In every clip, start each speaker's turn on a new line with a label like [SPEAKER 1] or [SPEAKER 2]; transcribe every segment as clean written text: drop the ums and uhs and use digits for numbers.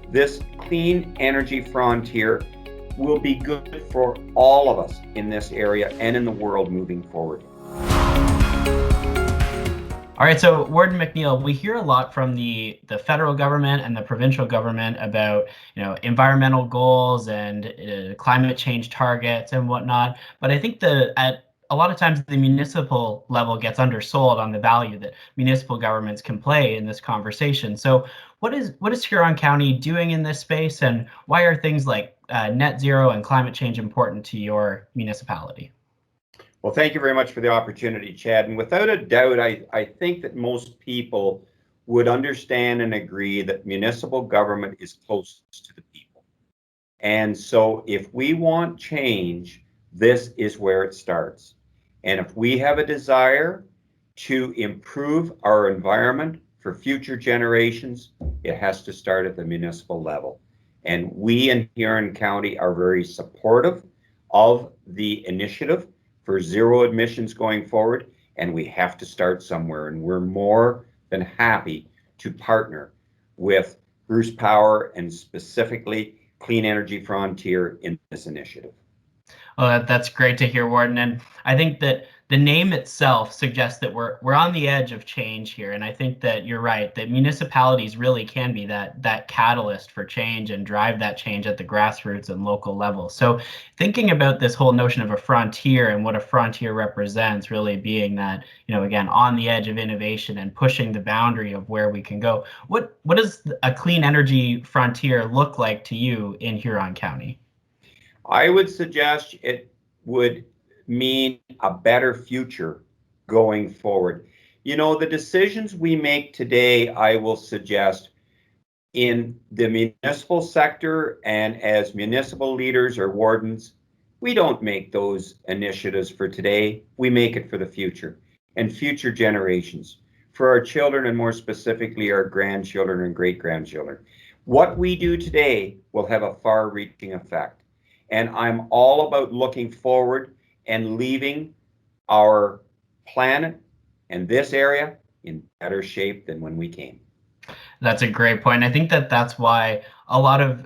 [SPEAKER 1] this clean energy frontier will be good for all of us in this area and in the world moving forward.
[SPEAKER 2] All right, so Warden McNeil, we hear a lot from the federal government and the provincial government about environmental goals and climate change targets and whatnot. But I think at a lot of times the municipal level gets undersold on the value that municipal governments can play in this conversation. So what is Huron County doing in this space, and why are things like net zero and climate change important to your municipality?
[SPEAKER 1] Well, thank you very much for the opportunity, Chad. And without a doubt, I think that most people would understand and agree that municipal government is close to the people. And so if we want change, this is where it starts. And if we have a desire to improve our environment for future generations, it has to start at the municipal level. And we in Huron County are very supportive of the initiative for zero emissions going forward, and we have to start somewhere. And we're more than happy to partner with Bruce Power and specifically Clean Energy Frontier in this initiative.
[SPEAKER 2] Well, that's great to hear, Warden. And I think that the name itself suggests that we're on the edge of change here. And I think that you're right, that municipalities really can be that catalyst for change and drive that change at the grassroots and local level. So thinking about this whole notion of a frontier and what a frontier represents, really being that, again, on the edge of innovation and pushing the boundary of where we can go. What does a clean energy frontier look like to you in Huron County?
[SPEAKER 1] I would suggest it would mean a better future going forward. The decisions we make today, I will suggest, in the municipal sector and as municipal leaders or wardens, we don't make those initiatives for today. We make it for the future and future generations, for our children and more specifically our grandchildren and great-grandchildren. What we do today will have a far-reaching effect. And I'm all about looking forward and leaving our planet and this area in better shape than when we came.
[SPEAKER 2] That's a great point. I think that's why a lot of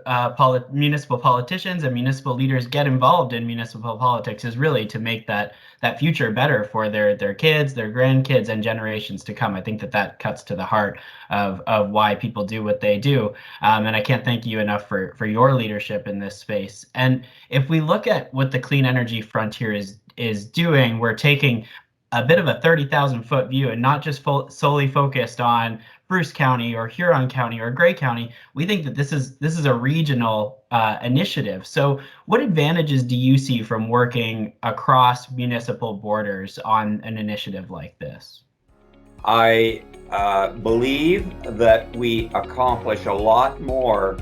[SPEAKER 2] municipal politicians and municipal leaders get involved in municipal politics, is really to make that future better for their kids, their grandkids, and generations to come. I think that cuts to the heart of why people do what they do. And I can't thank you enough for your leadership in this space. And if we look at what the Clean Energy Frontier is doing, we're taking a bit of a 30,000 foot view and not just solely focused on Bruce County or Huron County or Grey County. We think that this is a regional initiative. So what advantages do you see from working across municipal borders on an initiative like this?
[SPEAKER 1] I believe that we accomplish a lot more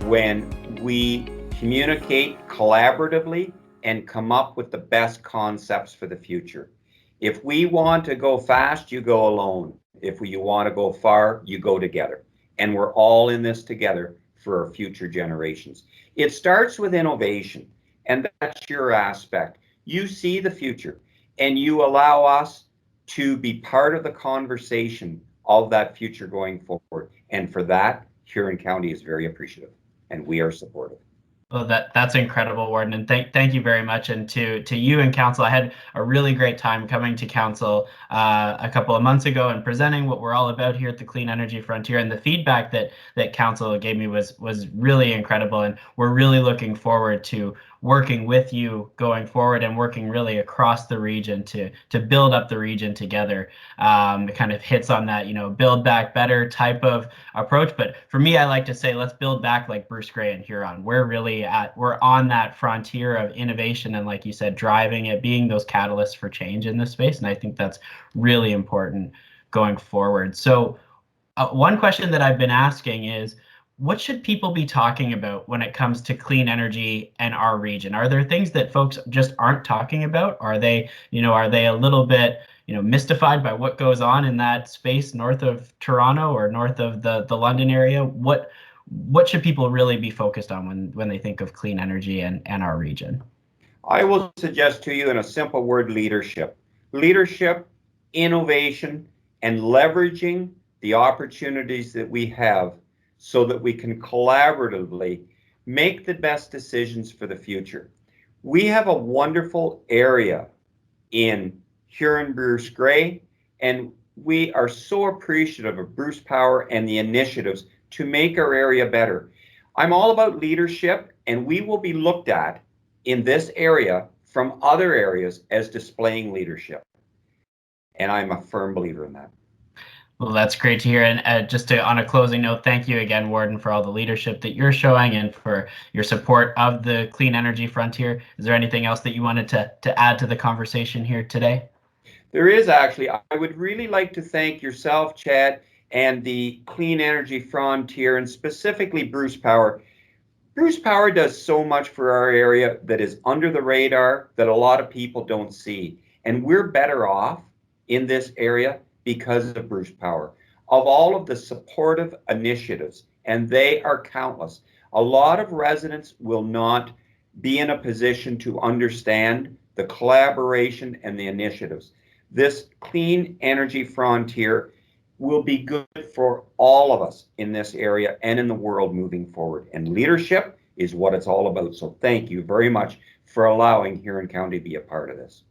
[SPEAKER 1] when we communicate collaboratively and come up with the best concepts for the future. If we want to go fast, you go alone. If you want to go far, you go together. And we're all in this together for our future generations. It starts with innovation, and that's your aspect. You see the future, and you allow us to be part of the conversation of that future going forward. And for that, Huron County is very appreciative, and we are supportive.
[SPEAKER 2] Well, that's incredible, Warden, and thank you very much. And to you and council, I had a really great time coming to council a couple of months ago and presenting what we're all about here at the Clean Energy Frontier. And the feedback that council gave me was really incredible. And we're really looking forward to working with you going forward and working really across the region to build up the region together. It kind of hits on that, build back better type of approach. But for me, I like to say, let's build back like Bruce Grey and Huron. We're on that frontier of innovation. And like you said, driving it, being those catalysts for change in this space. And I think that's really important going forward. So one question that I've been asking is, what should people be talking about when it comes to clean energy and our region? Are there things that folks just aren't talking about? Are they a little bit, mystified by what goes on in that space north of Toronto or north of the London area? What should people really be focused on when they think of clean energy and our region?
[SPEAKER 1] I will suggest to you in a simple word, leadership. Leadership, innovation, and leveraging the opportunities that we have so that we can collaboratively make the best decisions for the future. We have a wonderful area in Huron-Bruce Grey, and we are so appreciative of Bruce Power and the initiatives to make our area better. I'm all about leadership, and we will be looked at in this area from other areas as displaying leadership. And I'm a firm believer in that.
[SPEAKER 2] Well, that's great to hear. And just on a closing note, thank you again, Warden, for all the leadership that you're showing and for your support of the clean energy frontier. Is there anything else that you wanted to add to the conversation here today?
[SPEAKER 1] There is actually. I would really like to thank yourself, Chad, and the Clean Energy Frontier, and specifically Bruce Power. Bruce Power does so much for our area that is under the radar that a lot of people don't see. And we're better off in this area because of Bruce Power. Of all of the supportive initiatives, and they are countless, a lot of residents will not be in a position to understand the collaboration and the initiatives. This clean energy frontier will be good for all of us in this area and in the world moving forward. And leadership is what it's all about. So thank you very much for allowing Huron County to be a part of this.